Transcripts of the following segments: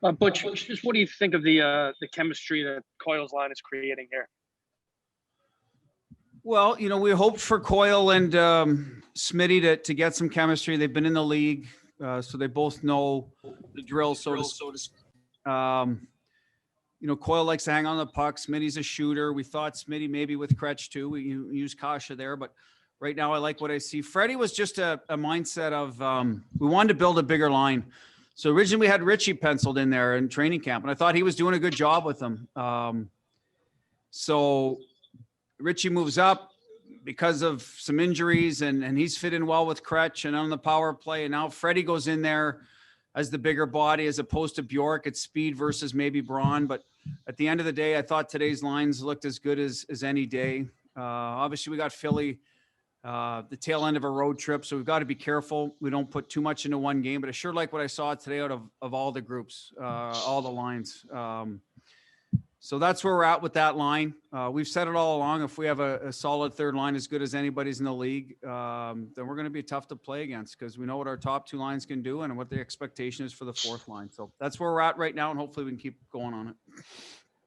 Butch, just what do you think of the chemistry that Coyle's line is creating here? Well, we hoped for Coyle and Smitty to get some chemistry. They've been in the league, so they both know the drill. Coyle likes to hang on the puck. Smitty's a shooter. We thought Smitty maybe with Kretsch too. We used Kasha there, but right now I like what I see. Freddie was just a mindset of we wanted to build a bigger line. So originally we had Richie penciled in there in training camp, and I thought he was doing a good job with them. So Richie moves up because of some injuries, and he's fit in well with Kretsch and on the power play. And now Freddie goes in there as the bigger body as opposed to Bjork. It's speed versus maybe Braun. But at the end of the day, I thought today's lines looked as good as any day. Obviously, we got Philly, the tail end of a road trip, so we've got to be careful. We don't put too much into one game, but I sure like what I saw today out of all the groups, all the lines. So that's where we're at with that line. We've said it all along. If we have a solid third line as good as anybody's in the league, then we're going to be tough to play against because we know what our top two lines can do and what the expectation is for the fourth line. So that's where we're at right now, and hopefully we can keep going on it.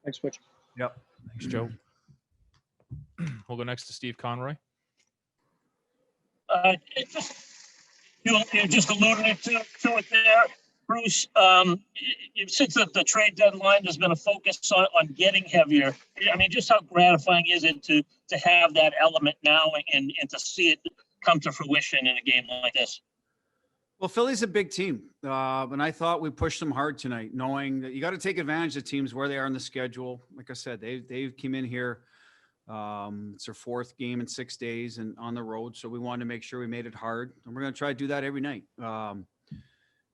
Thanks, Butch. Yep. Thanks, Joe. We'll go next to Steve Conroy. You just alluded to it there, Bruce. Since the trade deadline, there's been a focus on getting heavier. I mean, just how gratifying is it to have that element now and to see it come to fruition in a game like this? Well, Philly's a big team, and I thought we pushed them hard tonight, knowing that you got to take advantage of teams where they are in the schedule. Like I said, they came in here. It's their fourth game in 6 days and on the road. So we wanted to make sure we made it hard, and we're going to try to do that every night.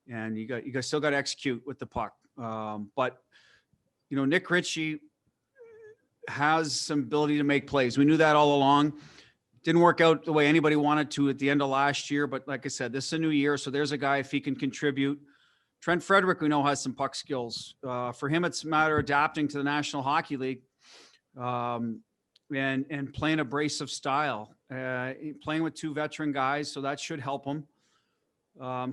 And you guys still got to execute with the puck. But Nick Ritchie has some ability to make plays. We knew that all along. Didn't work out the way anybody wanted to at the end of last year. But like I said, this is a new year. So there's a guy, if he can contribute. Trent Frederic, we know, has some puck skills. For him, it's a matter of adapting to the National Hockey League. And playing abrasive style, playing with two veteran guys. So that should help him.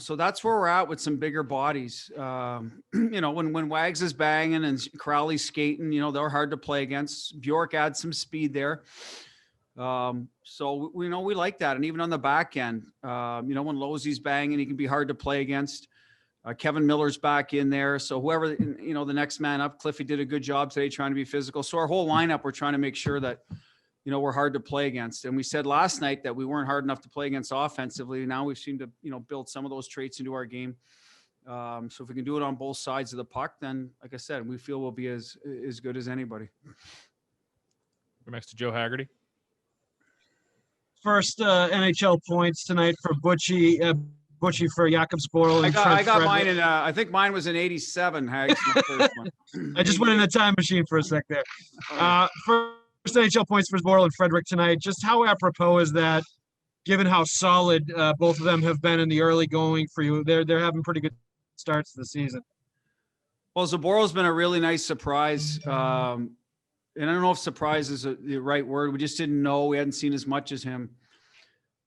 So that's where we're at with some bigger bodies. When Wags is banging and Crowley's skating, they're hard to play against. Bjork adds some speed there. So we like that. And even on the back end, when Losey's banging, he can be hard to play against. Kevin Miller's back in there. So whoever, the next man up, Cliffy did a good job today trying to be physical. So our whole lineup, we're trying to make sure that, we're hard to play against. And we said last night that we weren't hard enough to play against offensively. Now we've seemed to, build some of those traits into our game. So if we can do it on both sides of the puck, then like I said, we feel we'll be as good as anybody. We're next to Joe Haggerty. First NHL points tonight for Butchie for Jakob Zboril. I got mine in. I think mine was in '87. Hags, my first one. I just went in a time machine for a sec there. First NHL points for Zboril and Frederic tonight. Just how apropos is that, given how solid both of them have been in the early going for you? They're having pretty good starts to the season. Well, Zboril's been a really nice surprise. And I don't know if surprise is the right word. We just didn't know. We hadn't seen as much as him.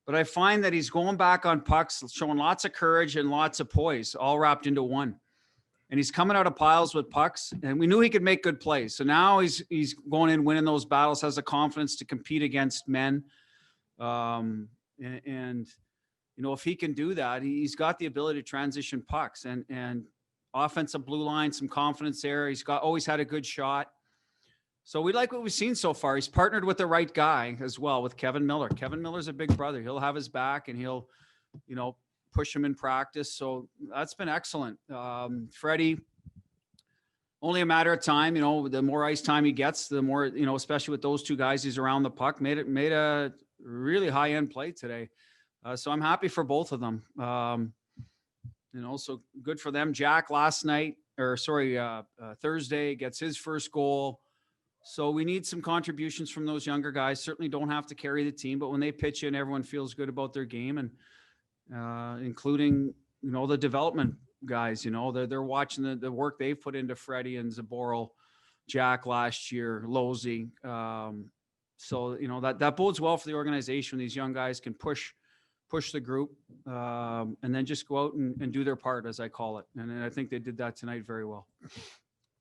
But I find that he's going back on pucks, showing lots of courage and lots of poise, all wrapped into one. And he's coming out of piles with pucks, and we knew he could make good plays. So now he's going in, winning those battles, has the confidence to compete against men. And if he can do that, he's got the ability to transition pucks and offensive blue line, some confidence there. He's always had a good shot. So we like what we've seen so far. He's partnered with the right guy as well, with Kevin Miller. Kevin Miller's a big brother. He'll have his back, and he'll, push him in practice. So that's been excellent. Freddie, only a matter of time. The more ice time he gets, the more, especially with those two guys, he's around the puck. Made a really high end play today. So I'm happy for both of them. So good for them. Jack Thursday gets his first goal. So we need some contributions from those younger guys. Certainly don't have to carry the team, but when they pitch in, everyone feels good about their game, and including, the development guys. They're watching the work they've put into Freddie and Zboril, Jack last year, Losey. So that bodes well for the organization. These young guys can push push the group, and then just go out and do their part, as I call it. And I think they did that tonight very well.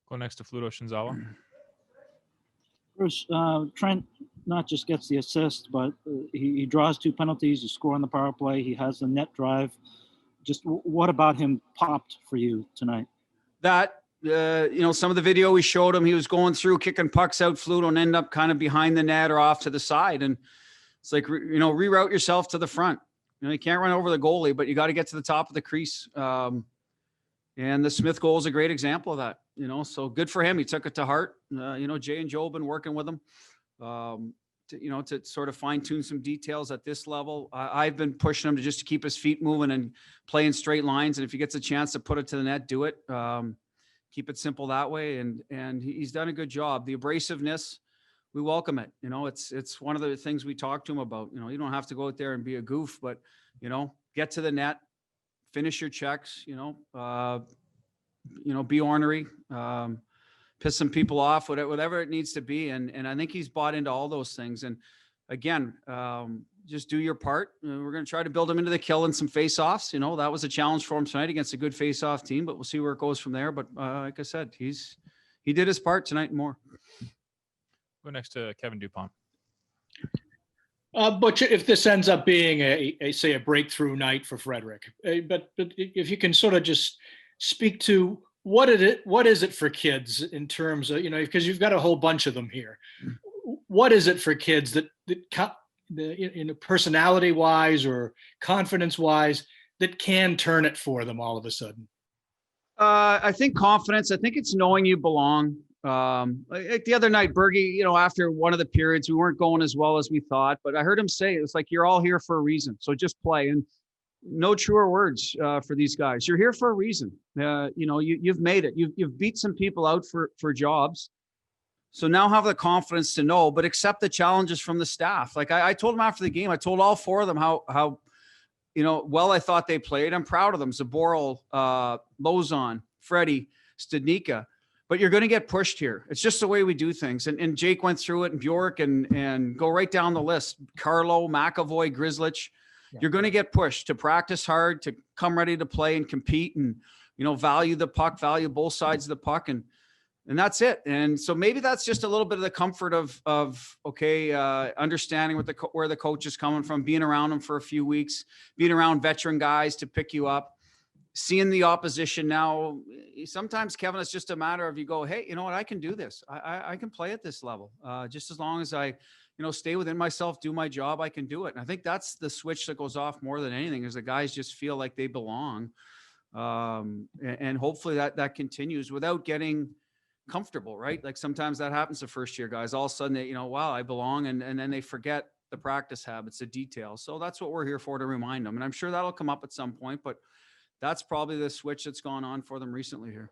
Go next to Fluto Shinzawa. Bruce, Trent not just gets the assist, but he draws 2 penalties. You score on the power play. He has the net drive. Just what about him popped for you tonight? That, some of the video we showed him, he was going through, kicking pucks out, Fluto, and end up kind of behind the net or off to the side. And it's like, reroute yourself to the front. You can't run over the goalie, but you got to get to the top of the crease. And the Smith goal is a great example of that, so good for him. He took it to heart. Jay and Joe have been working with him, to sort of fine tune some details at this level. I've been pushing him to just keep his feet moving and play in straight lines. And if he gets a chance to put it to the net, do it. Keep it simple that way. And he's done a good job. The abrasiveness, we welcome it. It's one of the things we talk to him about. You don't have to go out there and be a goof, but, get to the net, finish your checks, be ornery, piss some people off, whatever it needs to be. And I think he's bought into all those things. And again, just do your part. We're going to try to build him into the kill and some face-offs. That was a challenge for him tonight against a good face-off team, but we'll see where it goes from there. But like I said, he did his part tonight and more. Go next to Kevin Dupont. But if this ends up being a breakthrough night for Frederic, but if you can sort of just speak to what is it for kids in terms of, because you've got a whole bunch of them here. What is it for kids that personality wise or confidence wise that can turn it for them all of a sudden? I think confidence. I think it's knowing you belong. Like the other night, Bergie, after one of the periods, we weren't going as well as we thought, but I heard him say, it's like, you're all here for a reason. So just play. And no truer words for these guys. You're here for a reason. You've made it. You've beat some people out for jobs. So now have the confidence to know, but accept the challenges from the staff. Like I told them after the game, I told all 4 of them how well I thought they played. I'm proud of them. Zboril, Lozon, Freddie, Studnicka. But you're going to get pushed here. It's just the way we do things. And Jake went through it, and Bjork, and go right down the list. Carlo, McAvoy, Grizzlich. Yeah. You're going to get pushed to practice hard, to come ready to play and compete, and value the puck, value both sides of the puck, and that's it. And so maybe that's just a little bit of the comfort of understanding where the coach is coming from, being around them for a few weeks, being around veteran guys to pick you up. Seeing the opposition now, sometimes, Kevin, it's just a matter of you go, hey, you know what? I can do this. I can play at this level. Just as long as I, stay within myself, do my job, I can do it. And I think that's the switch that goes off more than anything, is the guys just feel like they belong. And hopefully that continues without getting comfortable, right? Like sometimes that happens to first year guys. All of a sudden they, wow, I belong. And then they forget the practice habits, the details. So that's what we're here for, to remind them. And I'm sure that'll come up at some point, but that's probably the switch that's gone on for them recently here.